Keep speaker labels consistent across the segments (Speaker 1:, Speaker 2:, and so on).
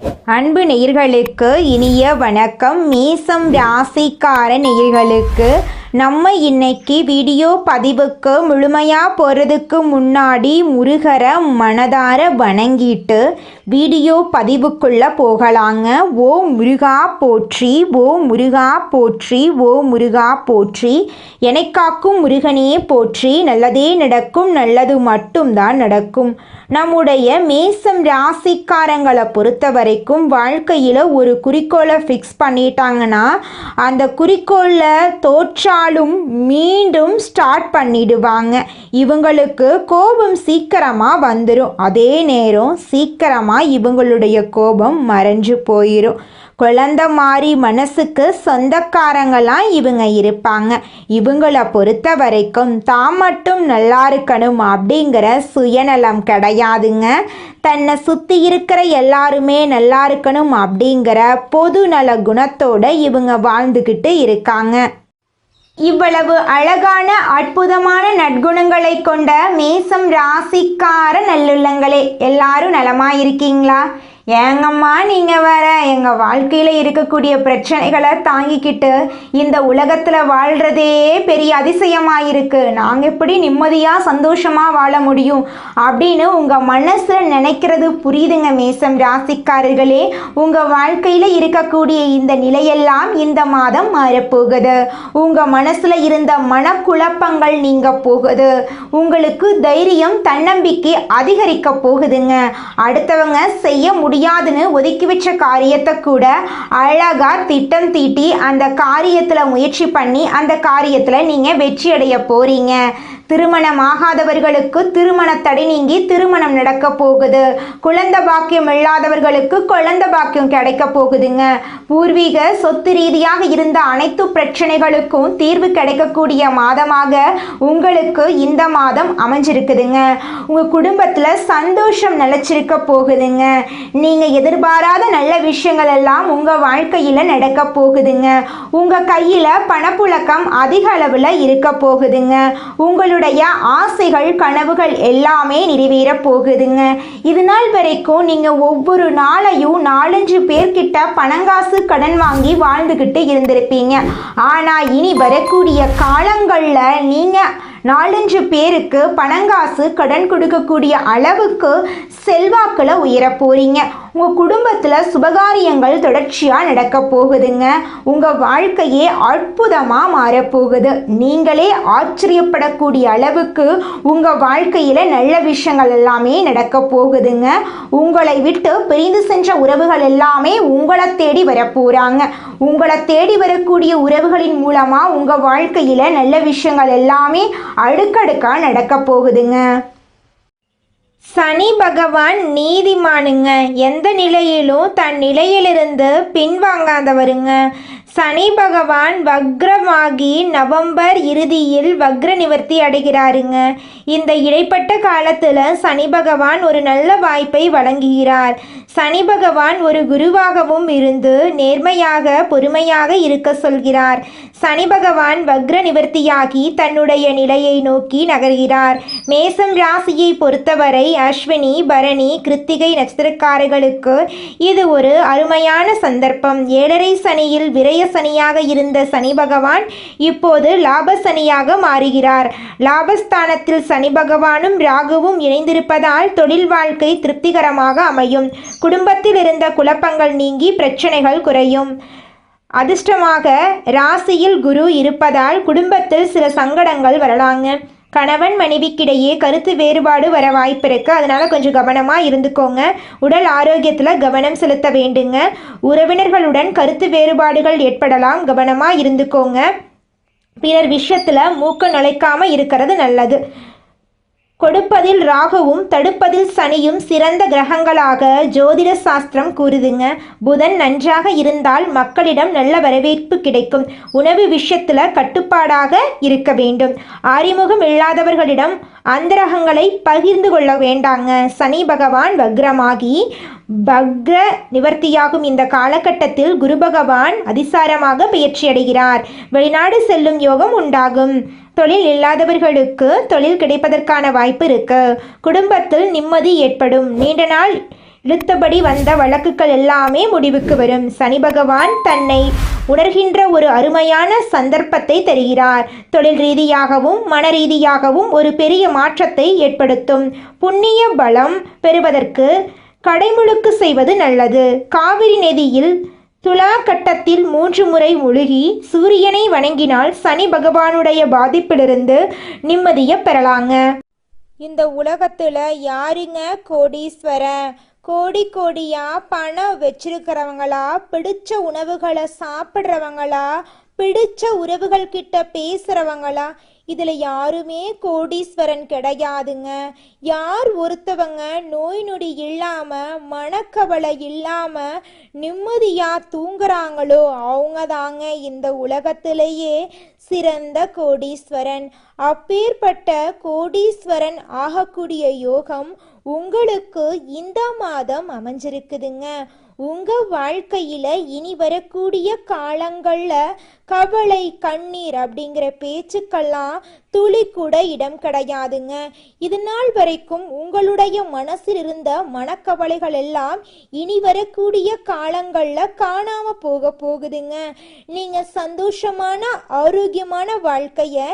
Speaker 1: அன்பு நேயர்களுக்கு இனிய வணக்கம். மேசம் ராசிக்கார நேயர்களுக்கு நம்ம இன்னைக்கு வீடியோ பதிவுக்கு முழுமையாக போகிறதுக்கு முன்னாடி முருகரை மனதார வணங்கிட்டு வீடியோ பதிவுக்குள்ளே போகலாங்க. ஓ முருகா போற்றி, ஓ முருகா போற்றி, ஓ முருகா போற்றி, எனக்காக்கும் முருகனே போற்றி, நல்லதே நடக்கும், நல்லது மட்டும்தான் நடக்கும். நம்முடைய மேசம் ராசிக்காரங்களை பொறுத்த வரைக்கும் வாழ்க்கையில் ஒரு குறிக்கோளை ஃபிக்ஸ் பண்ணிட்டாங்கன்னா அந்த குறிக்கோளில் தோற்றாலும் மீண்டும் ஸ்டார்ட் பண்ணிடுவாங்க. இவங்களுக்கு கோபம் சீக்கிரமாக வந்துடும், அதே நேரம் சீக்கிரமாக இவங்களுடைய கோபம் மறைஞ்சு போயிடும். குழந்தை மாதிரி மனசுக்கு சொந்தக்காரங்களாம் இவங்க இருப்பாங்க. இவங்களை பொறுத்த வரைக்கும் தான் மட்டும் நல்லா இருக்கணும் அப்படிங்கிற சுயநலம் கிடையாதுங்க. தன்னை சுற்றி இருக்கிற எல்லாருமே நல்லா இருக்கணும் அப்படிங்கிற பொதுநல குணத்தோட இவங்க வாழ்ந்துக்கிட்டு இருக்காங்க. இவ்வளவு அழகான அற்புதமான நற்குணங்களை கொண்ட மேசம் ராசிக்கார நல்லுள்ளங்களே, எல்லாரும் நலமாக இருக்கீங்களா? ஏங்கம்மா நீங்கள் வேற எங்கள் வாழ்க்கையில் இருக்கக்கூடிய பிரச்சனைகளை தாங்கிக்கிட்டு இந்த உலகத்தில் வாழ்கிறதே பெரிய அதிசயமாக இருக்குது, நாங்கள் எப்படி நிம்மதியாக சந்தோஷமாக வாழ முடியும் அப்படின்னு உங்கள் மனசில் நினைக்கிறது புரியுதுங்க மேசம் ராசிக்காரர்களே. உங்கள் வாழ்க்கையில் இருக்கக்கூடிய இந்த நிலையெல்லாம் இந்த மாதம் மாறப்போகுது. உங்கள் மனசில் இருந்த மனக்குழப்பங்கள் நீங்க போகுது. உங்களுக்கு தைரியம் தன்னம்பிக்கை அதிகரிக்க போகுதுங்க. அடுத்தவங்க செய்ய முடியாதுன்னு ஒதுக்கி வச்ச காரியத்தை கூட அழகா திட்டம் தீட்டி அந்த காரியத்தில் முயற்சி பண்ணி அந்த காரியத்தில் நீங்கள் வெற்றி அடைய போறீங்க. திருமணம் ஆகாதவர்களுக்கு திருமண தடை நீங்கி திருமணம் நடக்க போகுது. குழந்தை பாக்கியம் இல்லாதவர்களுக்கு குழந்தை பாக்கியம் கிடைக்க போகுதுங்க. பூர்வீக சொத்து ரீதியாக இருந்த அனைத்து பிரச்சனைகளுக்கும் தீர்வு கிடைக்கக்கூடிய மாதமாக உங்களுக்கு இந்த மாதம் அமைஞ்சிருக்குதுங்க. உங்கள் குடும்பத்தில் சந்தோஷம் நிலைச்சிருக்க போகுதுங்க. நீங்கள் எதிர்பாராத நல்ல விஷயங்கள் எல்லாம் உங்கள் வாழ்க்கையில் நடக்க போகுதுங்க. உங்கள் கையில் பணப்புழக்கம் அதிக அளவில் இருக்க போகுதுங்க. உங்களுடைய ஆசைகள் கனவுகள் எல்லாமே நிறைவேற போகுதுங்க. இது நாள் வரைக்கும் நீங்க ஒவ்வொரு நாளையும் 4-5 பேர்கிட்ட பணங்காசு கடன் வாங்கி வாழ்ந்துகிட்டு இருந்திருப்பீங்க. ஆனா இனி வரக்கூடிய காலங்கள்ல நீங்க 4-5 பேருக்கு பணங்காசு கடன் கொடுக்கக்கூடிய அளவுக்கு செல்வாக்கில் உயர போறீங்க. உங்கள் குடும்பத்தில் சுபகாரியங்கள் தொடர்ச்சியாக நடக்க போகுதுங்க. உங்கள் வாழ்க்கையே அற்புதமாக மாறப்போகுது. நீங்களே ஆச்சரியப்படக்கூடிய அளவுக்கு உங்கள் வாழ்க்கையில் நல்ல விஷயங்கள் எல்லாமே நடக்க போகுதுங்க. உங்களை விட்டு பிரிந்து சென்ற உறவுகள் எல்லாமே உங்களை தேடி வரப்போகிறாங்க. உங்களை தேடி வரக்கூடிய உறவுகளின் மூலமாக உங்கள் வாழ்க்கையில் நல்ல விஷயங்கள் எல்லாமே அடுக்கடுக்காக நடக்க போகுதுங்க. சனி பகவான் நீதிமானுங்க. எந்த நிலையிலும் தன் நிலையிலிருந்து பின்வாங்காதவருங்க. சனி பகவான் வக்ரமாகி நவம்பர் இறுதியில் வக்ர நிவர்த்தி அடைகிறாருங்க. இந்த இடைப்பட்ட காலத்தில் சனி பகவான் ஒரு நல்ல வாய்ப்பை வழங்குகிறார். சனி பகவான் ஒரு குருவாகவும் இருந்து நேர்மையாக பொறுமையாக இருக்க சொல்கிறார். சனி பகவான் வக்ர நிவர்த்தியாகி தன்னுடைய நிலையை நோக்கி நகர்கிறார். மேசம் ராசியை பொறுத்தவரை அஸ்வினி பரணி கிருத்திகை நட்சத்திரக்காரர்களுக்கு இது ஒரு அருமையான சந்தர்ப்பம். 7.5 சனியில் விரய சனியாக இருந்த சனி பகவான் இப்போது லாப சனியாக மாறுகிறார். லாபஸ்தானத்தில் சனி பகவானும் ராகுவும் இணைந்திருப்பதால் தொழில் வாழ்க்கை திருப்திகரமாக அமையும். குடும்பத்தில் இருந்த குழப்பங்கள் நீங்கி பிரச்சனைகள் குறையும். அதிர்ஷ்டமாக ராசியில் குரு இருப்பதால் குடும்பத்தில் சில சங்கடங்கள் வரலாங்க. கணவன் மனைவிக்கிடையே கருத்து வேறுபாடு வர வாய்ப்பு இருக்குது, அதனால் கொஞ்சம் கவனமாக இருந்துக்கோங்க. உடல் ஆரோக்கியத்தில் கவனம் செலுத்த வேண்டுங்க. உறவினர்களுடன் கருத்து வேறுபாடுகள் ஏற்படலாம், கவனமாக இருந்துக்கோங்க. பிறர் விஷயத்தில் மூக்க நுழைக்காமல் இருக்கிறது நல்லது. கொடுப்பதில் ராகுவும் தடுப்பதில் சனியும் சிறந்த கிரகங்களாக ஜோதிட சாஸ்திரம் கூறுதுங்க. புதன் நன்றாக இருந்தால் மக்களிடம் நல்ல வரவேற்பு கிடைக்கும். உணவு விஷயத்தில் கட்டுப்பாடாக இருக்க வேண்டும். அறிமுகம் இல்லாதவர்களிடம் அந்தரகங்களை பகிர்ந்து கொள்ள வேண்டாங்க. சனி பகவான் வக்ரமாகி வக்ர நிவர்த்தியாகும் இந்த காலகட்டத்தில் குரு பகவான் அதிசாரமாக பயிற்சியடைகிறார். வெளிநாடு செல்லும் யோகம் உண்டாகும். தொழில் இல்லாதவர்களுக்கு தொழில் கிடைப்பதற்கான வாய்ப்பு இருக்கு. குடும்பத்தில் நிம்மதி ஏற்படும். நீண்ட நாள் இழுத்தபடி வந்த வழக்குகள் எல்லாமே முடிவுக்கு வரும். சனி பகவான் தன்னை உணர்கின்ற ஒரு அருமையான சந்தர்ப்பத்தை தருகிறார். தொழில் ரீதியாகவும் மன ரீதியாகவும் ஒரு பெரிய மாற்றத்தை ஏற்படுத்தும். புண்ணிய பலம் பெறுவதற்கு கடைமுழுக்கு செய்வது நல்லது. காவிரி நதியில் துலா கட்டத்தில் 3 முறை முழுகி சூரியனை வணங்கினால் சனி பகவானுடைய பாதிப்பிலிருந்து நிம்மதியை பெறலாங்க. இந்த உலகத்துல யாருங்க கோடீஸ்வரன்? கோடியா பணம் வச்சிருக்கிறவங்களா, பிடிச்ச உணவுகளை சாப்பிட்றவங்களா, பிடிச்ச உறவுகள் கிட்ட பேசுறவங்களா? இதுல யாருமே கோடீஸ்வரன் கிடையாதுங்க. யார் ஒருத்தவங்க நோய் நொடி இல்லாம மனக்கவலை இல்லாம நிம்மதியா தூங்குறாங்களோ அவங்க தாங்க இந்த உலகத்திலேயே சிறந்த கோடீஸ்வரன். அப்பேற்பட்ட கோடீஸ்வரன் ஆகக்கூடிய யோகம் உங்களுக்கு இந்த மாதம் அமைஞ்சிருக்குதுங்க. உங்க வாழ்க்கையில இனி வரக்கூடிய காலங்கள்ல கவலை கண்ணீர் அப்படிங்கிற பேச்சுக்கெல்லாம் துளி கூட இடம் கிடையாதுங்க. இது நாள் வரைக்கும் உங்களுடைய மனசில் இருந்த மனக்கவலைகள் எல்லாம் இனி வரக்கூடிய காலங்கள்ல காணாம போகுதுங்க. நீங்க சந்தோஷமான ஆரோக்கியமான வாழ்க்கைய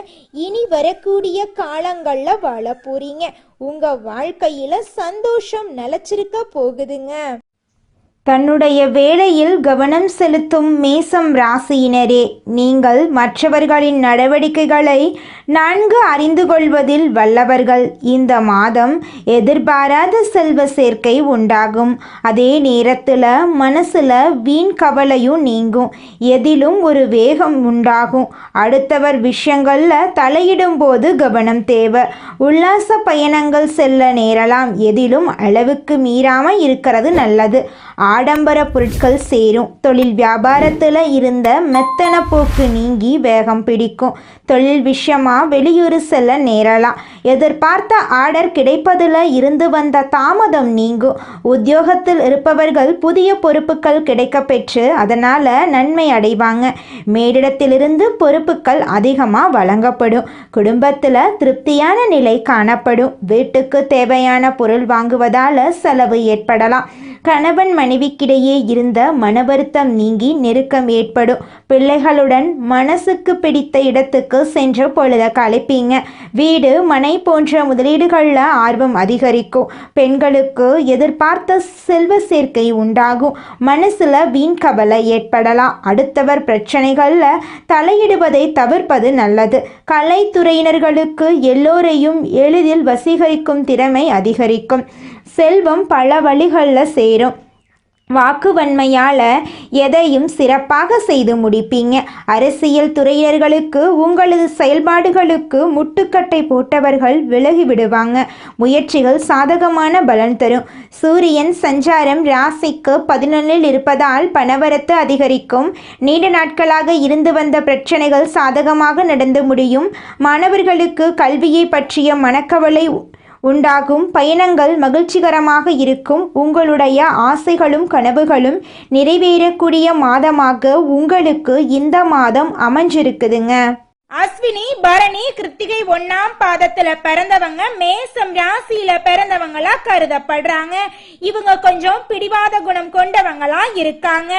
Speaker 1: இனி வரக்கூடிய காலங்கள்ல வாழ போறீங்க. உங்க வாழ்க்கையில சந்தோஷம் நிலைச்சிருக்க போகுதுங்க. தன்னுடைய வேலையில் கவனம் செலுத்தும் மேசம் ராசியினரே, நீங்கள் மற்றவர்களின் நடவடிக்கைகளை நன்கு அறிந்து கொள்வதில் வல்லவர்கள். இந்த மாதம் எதிர்பாராத செல்வ சேர்க்கை உண்டாகும். அதே நேரத்தில் மனசில் வீண் கவலையும் நீங்கும். எதிலும் ஒரு வேகம் உண்டாகும். அடுத்தவர் விஷயங்களில் தலையிடும் போது கவனம் தேவை. உல்லாச பயணங்கள் செல்ல நேரலாம். எதிலும் அளவுக்கு மீறாமல் இருக்கிறது நல்லது. ஆடம்பர பொருட்கள் சேரும். தொழில் வியாபாரத்தில் இருந்த மெத்தன போக்கு நீங்கி வேகம் பிடிக்கும். தொழில் விஷயமா வெளியூர் செல்ல நேரலாம். எதிர்பார்த்த ஆர்டர் கிடைப்பதில் இருந்து வந்த தாமதம் நீங்கும். உத்தியோகத்தில் இருப்பவர்கள் புதிய பொறுப்புகள் கிடைக்க பெற்று அதனால் நன்மை அடைவாங்க. மேலிடத்திலிருந்து பொறுப்புகள் அதிகமாக வழங்கப்படும். குடும்பத்தில் திருப்தியான நிலை காணப்படும். வீட்டுக்கு தேவையான பொருள் வாங்குவதால் செலவு ஏற்படலாம். கணவன் மனைவிக்கிடையே இருந்த மன வருத்தம் நீங்கி நெருக்கம் ஏற்படும். பிள்ளைகளுடன் மனசுக்கு பிடித்த இடத்துக்கு சென்று பொழுத கழிப்பீங்க. வீடு மனை போன்ற முதலீடுகளில் ஆர்வம் அதிகரிக்கும். பெண்களுக்கு எதிர்பார்த்த செல்வ சேர்க்கை உண்டாகும். மனசுல வீண் கவலை ஏற்படலாம். அடுத்தவர் பிரச்சனைகளில் தலையிடுவதை தவிர்ப்பது நல்லது. கலைத்துறையினர்களுக்கு எல்லோரையும் எளிதில் வசீகரிக்கும் திறமை அதிகரிக்கும். செல்வம் பல வழிகளில் சேரும். வாக்குவன்மையால் எதையும் சிறப்பாக செய்து முடிப்பீங்க. அரசியல் துறையினர்களுக்கு உங்களது செயல்பாடுகளுக்கு முட்டுக்கட்டை போட்டவர்கள் விலகி விடுவாங்க. முயற்சிகள் சாதகமான பலன் தரும். சூரியன் சஞ்சாரம் ராசிக்கு 11 இருப்பதால் பணவரத்து அதிகரிக்கும். நீண்ட நாட்களாக இருந்து வந்த பிரச்சனைகள் சாதகமாக நடந்து முடியும். மாணவர்களுக்கு கல்வியை பற்றிய மனக்கவலை உண்டாகும். பயணங்கள் மகிழ்ச்சிகரமாக இருக்கும். உங்களுடைய ஆசைகளும் கனவுகளும் நிறைவேறக்கூடிய மாதமாக உங்களுக்கு இந்த மாதம் அமைஞ்சிருக்குதுங்க.
Speaker 2: அஸ்வினி பரணி கிருத்திகை 1ஆம் பாதத்துல பிறந்தவங்க மேசம் ராசியில பிறந்தவங்களா கருதப்படுறாங்க. இவங்க கொஞ்சம் பிடிவாத குணம் கொண்டவங்களா இருக்காங்க.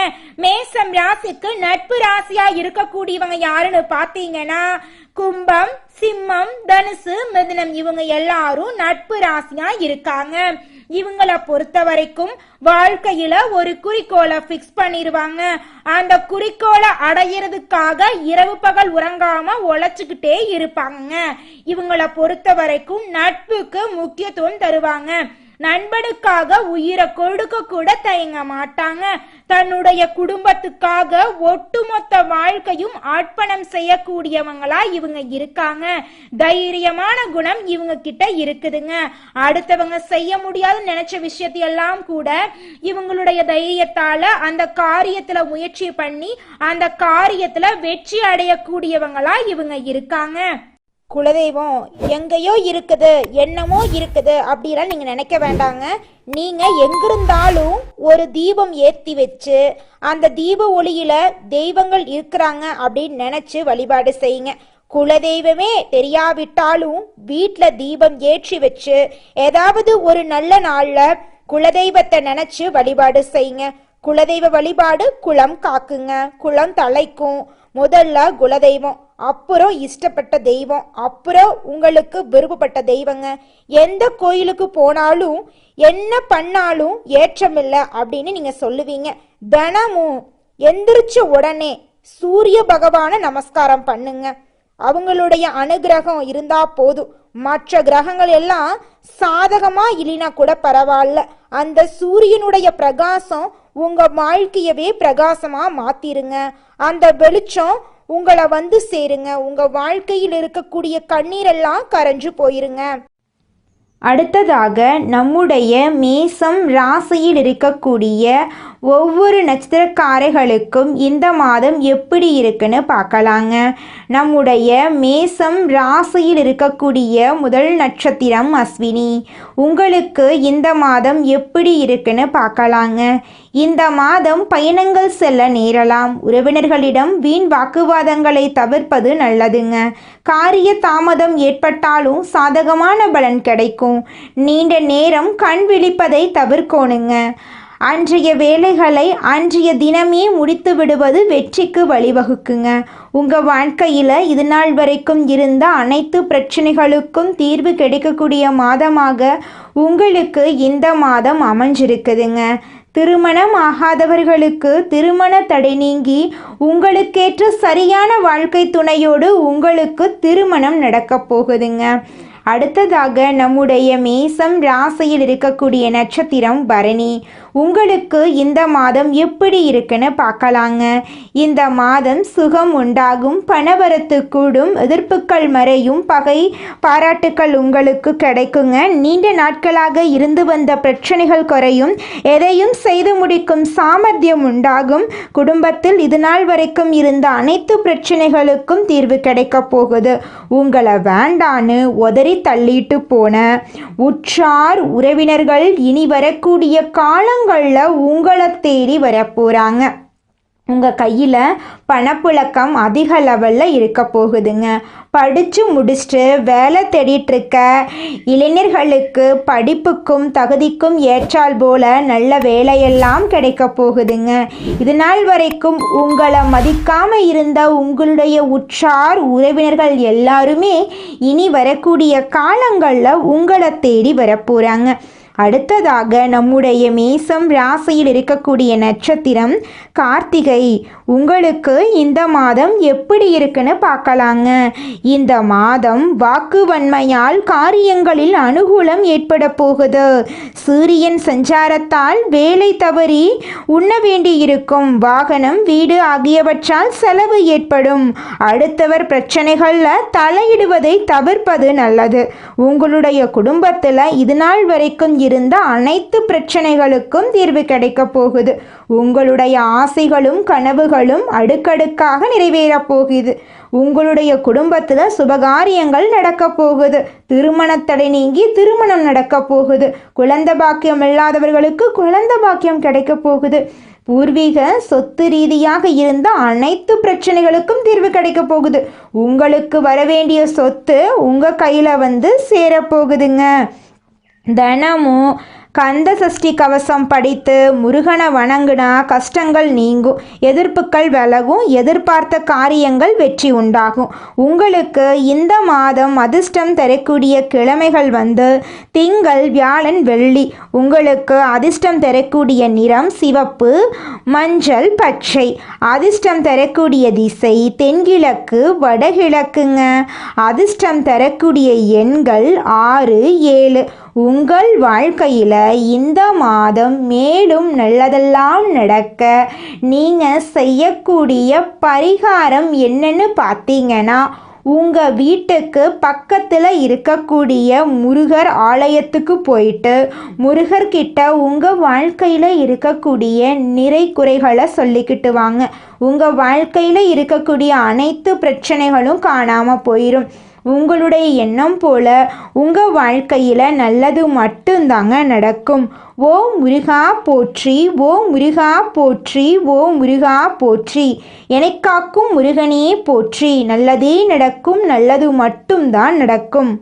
Speaker 2: மேசம் ராசிக்கு நட்பு ராசியா இருக்கக்கூடியவங்க யாருன்னு பாத்தீங்கன்னா கும்பம், சிம்மம், தனுசு, மிதுனம் இவங்க எல்லாரும் நட்பு ராசியா இருக்காங்க. இவங்கள பொறுத்த வரைக்கும் வாழ்க்கையில ஒரு குறிக்கோளை பிக்ஸ் பண்ணிடுவாங்க. அந்த குறிக்கோளை அடையிறதுக்காக இரவு பகல் உறங்காம உழைச்சுக்கிட்டே இருப்பாங்க. இவங்கள பொறுத்த வரைக்கும் நட்புக்கு முக்கியத்துவம் தருவாங்க. நண்பனுக்காக உயிரை கொடுக்க கூட தயங்க மாட்டாங்க. தன்னுடைய குடும்பத்துக்காக ஒட்டுமொத்த வாழ்க்கையும் அர்ப்பணம் செய்யக்கூடியவங்களா இவங்க இருக்காங்க. தைரியமான குணம் இவங்க கிட்ட இருக்குதுங்க. அடுத்தவங்க செய்ய முடியாதுன்னு நினைச்ச விஷயத்தையெல்லாம் கூட இவங்களுடைய தைரியத்தால அந்த காரியத்துல முயற்சி பண்ணி அந்த காரியத்துல வெற்றி அடையக்கூடியவங்களா இவங்க இருக்காங்க.
Speaker 1: குலதெய்வம் எங்கேயோ இருக்குது, என்னமோ இருக்குது அப்படிலாம் நீங்கள் நினைக்க வேண்டாங்க. நீங்கள் எங்கிருந்தாலும் ஒரு தீபம் ஏற்றி வச்சு அந்த தீப ஒளியில் தெய்வங்கள் இருக்கிறாங்க அப்படின்னு நினச்சி வழிபாடு செய்யுங்க. குலதெய்வமே தெரியாவிட்டாலும் வீட்டில் தீபம் ஏற்றி வச்சு ஏதாவது ஒரு நல்ல நாளில்
Speaker 2: குலதெய்வத்தை நினைச்சு வழிபாடு செய்யுங்க. குலதெய்வ வழிபாடு குலம் காக்குங்க, குலம் தலைக்கும். முதல்ல குலதெய்வம், அப்புறம் இஷ்டப்பட்ட தெய்வம், அப்புறம் உங்களுக்கு விருப்பப்பட்ட தெய்வங்க. எந்த கோயிலுக்கு போனாலும் என்ன பண்ணாலும் ஏற்றமில்லை அப்படின்னு நீங்க சொல்லுவீங்க. தினமும் எந்திரிச்ச உடனே சூரிய பகவானை நமஸ்காரம் பண்ணுங்க. அவங்களுடைய அனுகிரகம் இருந்தா போதும். மற்ற கிரகங்கள் எல்லாம் சாதகமா இல்லைனா கூட பரவாயில்ல, அந்த சூரியனுடைய பிரகாசம் உங்க வாழ்க்கையவே பிரகாசமா மாத்திருங்க. அந்த வெளிச்சம் உங்களை வந்து சேருங்க. உங்க வாழ்க்கையில் இருக்கக்கூடிய கண்ணீரெல்லாம் கரைஞ்சு போயிருங்க.
Speaker 1: அடுத்ததாக நம்முடைய மேசம் ராசியில் இருக்கக்கூடிய ஒவ்வொரு நட்சத்திரக்காரர்களுக்கும் இந்த மாதம் எப்படி இருக்குன்னு பார்க்கலாங்க. நம்முடைய மேசம் ராசியில் இருக்கக்கூடிய முதல் நட்சத்திரம் அஸ்வினி. உங்களுக்கு இந்த மாதம் எப்படி இருக்குன்னு பார்க்கலாங்க. இந்த மாதம் பயணங்கள் செல்ல நேரலாம். உறவினர்களிடம் வீண் வாக்குவாதங்களை தவிர்ப்பது நல்லதுங்க. காரிய தாமதம் ஏற்பட்டாலும் சாதகமான பலன் கிடைக்கும். நீண்ட நேரம் கண் விழிப்பதை தவிர்க்கணுங்க. அன்றைய வேலைகளை அன்றைய தினமே முடித்து விடுவது வெற்றிக்கு வழிவகுக்குங்க. உங்கள் வாழ்க்கையில் இது நாள் வரைக்கும் இருந்த அனைத்து பிரச்சனைகளுக்கும் தீர்வு கிடைக்கக்கூடிய மாதமாக உங்களுக்கு இந்த மாதம் அமைஞ்சிருக்குதுங்க. திருமணம் ஆகாதவர்களுக்கு திருமண தடை நீங்கி உங்களுக்கேற்ற சரியான வாழ்க்கை துணையோடு உங்களுக்கு திருமணம் நடக்கப் போகுதுங்க. அடுத்ததாக நம்முடைய மேசம் ராசியில் இருக்கக்கூடிய நட்சத்திரம் பரணி. உங்களுக்கு இந்த மாதம் எப்படி இருக்குன்னு பார்க்கலாங்க. இந்த மாதம் சுகம் உண்டாகும், பணவரத்து கூடும், எதிர்ப்புகள் மறையும், பகை பாராட்டுக்கள் உங்களுக்கு கிடைக்குங்க. நீண்ட நாட்களாக இருந்து வந்த பிரச்சனைகள் குறையும், எதையும் செய்து முடிக்கும் சாமர்த்தியம் உண்டாகும். குடும்பத்தில் இது நாள் வரைக்கும் இருந்த அனைத்து பிரச்சனைகளுக்கும் தீர்வு கிடைக்க போகுது. உங்களை வேண்டான்னு உதறி தள்ளிட்டு போன உற்றார் உறவினர்கள் இனி வரக்கூடிய காலங்களில் உங்களை தேடி வரப்போறாங்க. உங்கள் கையில் பணப்புழக்கம் அதிக லெவலில் இருக்க போகுதுங்க. படித்து முடிச்சுட்டு வேலை தேடிட்டுருக்க இளைஞர்களுக்கு படிப்புக்கும் தகுதிக்கும் ஏற்றால் போல நல்ல வேலையெல்லாம் கிடைக்க போகுதுங்க. இது நாள் வரைக்கும் உங்களை மதிக்காமல் இருந்த உங்களுடைய உற்றார் உறவினர்கள் எல்லாருமே இனி வரக்கூடிய காலங்களில் உங்களை தேடி வரப்போகிறாங்க. அடுத்ததாக நம்முடைய மேசம் ராசியில் இருக்கக்கூடிய நட்சத்திரம் கார்த்திகை. உங்களுக்கு இந்த மாதம் எப்படி இருக்குன்னு பார்க்கலாங்க. இந்த மாதம் வாக்குவன்மையால் காரியங்களில் அனுகூலம் ஏற்பட போகுது. சூரியன் சஞ்சாரத்தால் வேலை தவறி உண்ண வேண்டியிருக்கும். வாகனம், வீடு ஆகியவற்றால் செலவு ஏற்படும். அடுத்தவர் பிரச்சனைகளில் தலையிடுவதை தவிர்ப்பது நல்லது. உங்களுடைய குடும்பத்தில் இது நாள் வரைக்கும் இருந்த அனைத்து பிரச்சனைகளுக்கும் தீர்வு கிடைக்க போகுது. உங்களுடைய ஆசைகளும் கனவுகளும் அடுக்கடுக்காக நிறைவேறப் போகுது. உங்களுடைய குடும்பத்தில் சுபகாரியங்கள் நடக்க போகுது. திருமணத்தடை நீங்கி திருமணம் நடக்க போகுது. குழந்தை பாக்கியம் இல்லாதவர்களுக்கு குழந்தை பாக்கியம் கிடைக்க போகுது. பூர்வீக சொத்து ரீதியாக இருந்த அனைத்து பிரச்சனைகளுக்கும் தீர்வு கிடைக்க போகுது. உங்களுக்கு வரவேண்டிய சொத்து உங்கள் கையில் வந்து சேரப்போகுதுங்க. தினமும் கந்த சஷ்டி கவசம் படித்து முருகனை வணங்குனா கஷ்டங்கள் நீங்கும், எதிர்ப்புகள் விலகும், எதிர்பார்த்த காரியங்கள் வெற்றி உண்டாகும். உங்களுக்கு இந்த மாதம் அதிர்ஷ்டம் தரக்கூடிய கிழமைகள் வந்து திங்கள், வியாழன், வெள்ளி. உங்களுக்கு அதிர்ஷ்டம் தரக்கூடிய நிறம் சிவப்பு, மஞ்சள், பச்சை. அதிர்ஷ்டம் தரக்கூடிய திசை தென்கிழக்கு, வடகிழக்குங்க. அதிர்ஷ்டம் தரக்கூடிய எண்கள் 6, 7. உங்கள் வாழ்க்கையில் இந்த மாதம் மேலும் நல்லதெல்லாம் நடக்க நீங்கள் செய்யக்கூடிய பரிகாரம் என்னன்னு பார்த்தீங்கன்னா, உங்கள் வீட்டுக்கு பக்கத்தில் இருக்கக்கூடிய முருகர் ஆலயத்துக்கு போயிட்டு முருகர்கிட்ட உங்கள் வாழ்க்கையில் இருக்கக்கூடிய நிறை குறைகளை சொல்லிக்கிட்டு வாங்க. உங்கள் வாழ்க்கையில் இருக்கக்கூடிய அனைத்து பிரச்சனைகளும் காணாமல் போயிடும். உங்களுடைய எண்ணம் போல உங்கள் வாழ்க்கையில் நல்லது மட்டும்தாங்க நடக்கும். ஓ முருகா போற்றி, ஓ முருகா போற்றி, ஓ முருகா போற்றி. என்னைக் காக்கும் முருகனே போற்றி. நல்லதே நடக்கும், நல்லது மட்டும்தான் நடக்கும்.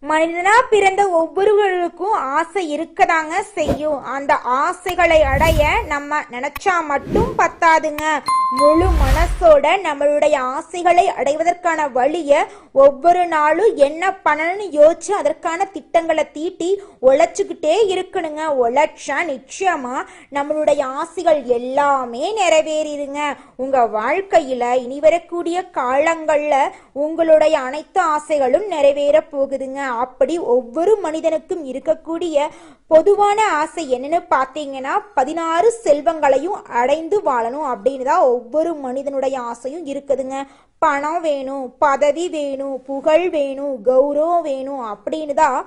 Speaker 2: மனிதனா பிறந்த ஒவ்வொருவருக்கும் ஆசை இருக்கதாங்க செய்யும். அந்த ஆசைகளை அடைய நம்ம நினைச்சா மட்டும் பத்தாதுங்க. முழு மனசோட நம்மளுடைய ஆசைகளை அடைவதற்கான வழிய ஒவ்வொரு நாளும் என்ன பண்ணணும்னு யோசிச்சு அதற்கான திட்டங்களை தீட்டி உழைச்சுக்கிட்டே இருக்கணுங்க. உழைச்சா நிச்சயமா நம்மளுடைய ஆசைகள் எல்லாமே நிறைவேறிடுங்க. உங்க வாழ்க்கையில இனி வரக்கூடிய காலங்கள்ல உங்களுடைய அனைத்து ஆசைகளும் நிறைவேற போகுதுங்க. அப்படி ஒவ்வொரு மனிதனுக்கும் இருக்கக்கூடிய பொதுவான ஆசை என்னன்னு பார்த்தீங்கன்னா 16 செல்வங்களையும் அடைந்து வாழணும் அப்படின்னு தான் ஒவ்வொரு மனிதனுடைய ஆசையும் இருக்குதுங்க. பணம் வேணும், பதவி வேணும், புகழ் வேணும், கௌரவம் வேணும் அப்படின்னு தான்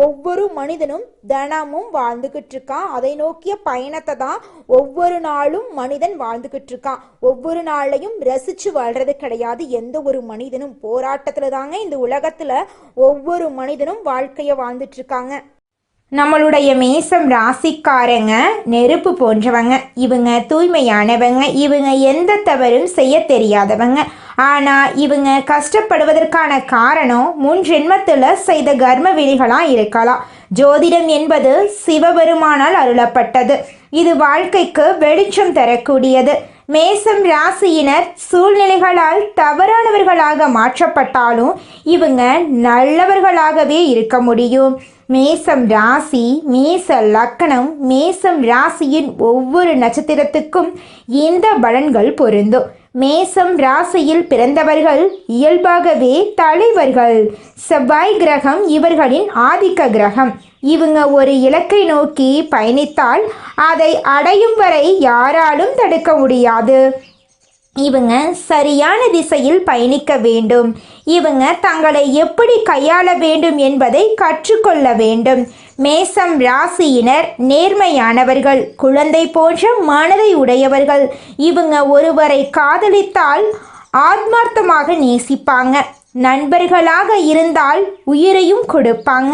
Speaker 2: ஒவ்வொரு மனிதனும் தினமும் வாழ்ந்துகிட்டு இருக்கான். அதை நோக்கிய பயணத்தை தான் ஒவ்வொரு நாளும் மனிதன் வாழ்ந்துகிட்டு இருக்கான். ஒவ்வொரு நாளையும் ரசிச்சு வாழ்றது கிடையாது. எந்த ஒரு மனிதனும் போராட்டத்துல தாங்க இந்த உலகத்துல ஒவ்வொரு மனிதனும் வாழ்க்கைய வாழ்ந்துட்டு இருக்காங்க.
Speaker 1: நம்மளுடைய மேசம் ராசிக்காரங்க நெருப்பு போன்றவங்க. இவங்க தூய்மையானவங்க. இவங்க எந்த தவறும் செய்ய தெரியாதவங்க. ஆனால் இவங்க கஷ்டப்படுவதற்கான காரணம் முன் ஜென்மத்தில் செய்த கர்ம விதிகளாக இருக்கலாம். ஜோதிடம் என்பது சிவபெருமானால் அருளப்பட்டது. இது வாழ்க்கைக்கு வெளிச்சம் தரக்கூடியது. மேசம் ராசியினர் சூழ்நிலைகளால் தவறானவர்களாக மாற்றப்பட்டாலும் இவங்க நல்லவர்களாகவே இருக்க முடியும். மேசம் ராசி, மேச லக்கணம், மேசம் ராசியின் ஒவ்வொரு நட்சத்திரத்துக்கும் இந்த பலன்கள் பொருந்தும். மேசம் ராசியில் பிறந்தவர்கள் இயல்பாகவே தலைவர்கள். செவ்வாய் கிரகம் இவர்களின் ஆதிக்க கிரகம். இவங்க ஒரு இலக்கை நோக்கி பயணித்தால் அதை அடையும் வரை யாராலும் தடுக்க முடியாது. இவங்க சரியான திசையில் பயணிக்க வேண்டும். இவங்க தங்களை எப்படி கையாள வேண்டும் என்பதை கற்றுக்கொள்ள வேண்டும். மேசம் ராசியினர் நேர்மையானவர்கள், குழந்தை போன்ற மனதை உடையவர்கள். இவங்க ஒருவரை காதலித்தால் ஆத்மார்த்தமாக நேசிப்பாங்க. நண்பர்களாக இருந்தால் உயிரையும் கொடுப்பாங்க.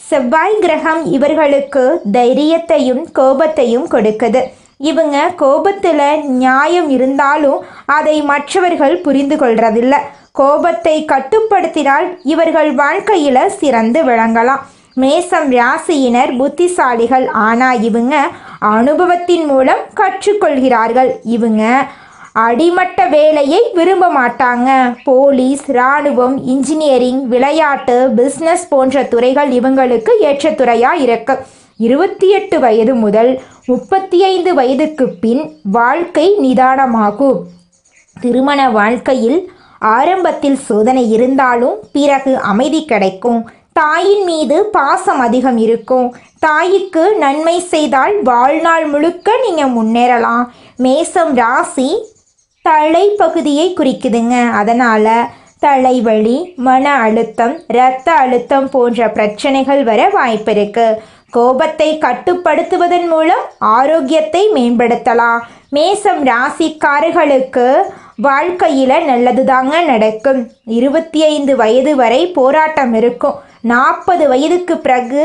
Speaker 1: செவ்வாய் கிரகம் இவர்களுக்கு தைரியத்தையும் கோபத்தையும் கொடுக்குது. இவங்க கோபத்தில் நியாயம் இருந்தாலும் அதை மற்றவர்கள் புரிந்து கொள்றதில்லை. கோபத்தை கட்டுப்படுத்தினால் இவர்கள் வாழ்க்கையில் சிறந்து விளங்கலாம். மேசம் ராசியினர் புத்திசாலிகள். ஆனால் இவங்க அனுபவத்தின் மூலம் கற்றுக்கொள்கிறார்கள். இவங்க அடிமட்ட வேலையை விரும்ப மாட்டாங்க. போலீஸ், இராணுவம், இன்ஜினியரிங், விளையாட்டு, பிஸ்னஸ் போன்ற துறைகள் இவங்களுக்கு ஏற்ற துறையாக இருக்கு. 28 வயது முதல் 35 வயதுக்கு பின் வாழ்க்கை நிதானமாகும். திருமண வாழ்க்கையில் ஆரம்பத்தில் சோதனை இருந்தாலும் பிறகு அமைதி கிடைக்கும். தாயின் மீது பாசம் அதிகம் இருக்கும். தாய்க்கு நன்மை செய்தால் வாழ்நாள் முழுக்க நீங்கள் முன்னேறலாம். மேசம் ராசி தலைப்பகுதியை குறிக்குதுங்க. அதனால் தலைவலி, மன அழுத்தம், இரத்த அழுத்தம் போன்ற பிரச்சனைகள் வர வாய்ப்பு இருக்கு. கோபத்தை கட்டுப்படுத்துவதன் மூலம் ஆரோக்கியத்தை மேம்படுத்தலாம். மேசம் ராசிக்காரர்களுக்கு வாழ்க்கையில் நல்லது தாங்க நடக்கும். 25 வயது வரை போராட்டம் இருக்கும். 40 வயதுக்கு பிறகு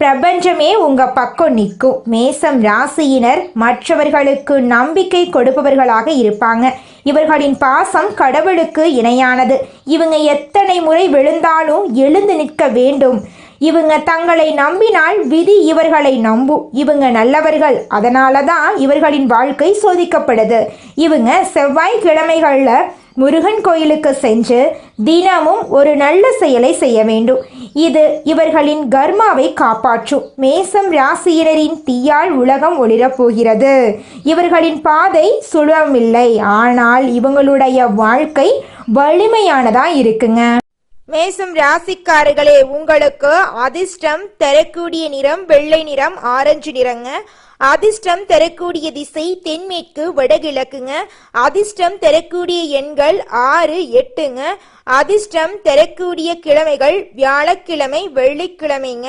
Speaker 1: பிரபஞ்சமே உங்கள் பக்கம் நிற்கும். மேசம் ராசியினர் மற்றவர்களுக்கு நம்பிக்கை கொடுப்பவர்களாக இருப்பாங்க. இவர்களின் பாசம் கடவுளுக்கு இணையானது. இவங்க எத்தனை முறை விழுந்தாலும் எழுந்து நிற்க வேண்டும். இவங்க தங்களை நம்பினால் விதி இவர்களை நம்பும். இவங்க நல்லவர்கள். அதனால தான் இவர்களின் வாழ்க்கை சோதிக்கப்படுது. இவங்க செவ்வாய்க்கிழமைகளில் முருகன் கோயிலுக்கு சென்று தினமும் ஒரு நல்ல செயலை செய்ய வேண்டும். இது இவர்களின் கர்மாவை காப்பாற்றும். மேசம் ராசியினரின் தீயால் உலகம் ஒளிரப் போகிறது. இவர்களின் பாதை சுலபமில்லை. ஆனால் இவங்களுடைய வாழ்க்கை வலிமையானதா இருக்குங்க.
Speaker 2: மேசம் ராசிக்காரர்களே, உங்களுக்கு அதிர்ஷ்டம் தரக்கூடிய நிறம் வெள்ளை நிறம், ஆரஞ்சு நிறங்க. அதிர்ஷ்டம் தரக்கூடிய திசை தென்மேற்கு வடகிழக்குங்க. அதிர்ஷ்டம் தரக்கூடிய எண்கள் 6, 8ங்க. அதிர்ஷ்டம் தரக்கூடிய கிழமைகள் வியாழக்கிழமை, வெள்ளிக்கிழமைங்க.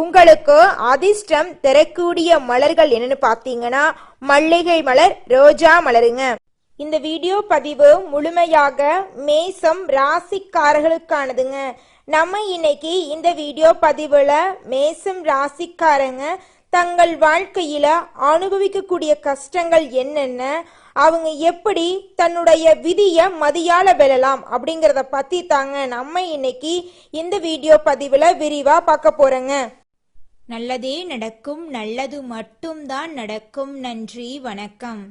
Speaker 2: உங்களுக்கு அதிர்ஷ்டம் தரக்கூடிய மலர்கள் என்னன்னு பார்த்தீங்கன்னா மல்லிகை மலர், ரோஜா மலருங்க. இந்த வீடியோ பதிவு முழுமையாக மேசம் ராசிக்காரர்களுக்கானதுங்க. நம்ம இன்னைக்கு இந்த வீடியோ பதிவில் மேசம் ராசிக்காரங்க தங்கள் வாழ்க்கையில அனுபவிக்கக்கூடிய கஷ்டங்கள் என்னென்ன, அவங்க எப்படி தன்னுடைய விதியை மதியால வெல்லலாம் அப்படிங்கிறத பத்தி தாங்க நம்ம இன்னைக்கு இந்த வீடியோ பதிவில் விரிவா பார்க்க போறோங்க.
Speaker 1: நல்லதே நடக்கும், நல்லது மட்டும்தான் நடக்கும். நன்றி, வணக்கம்.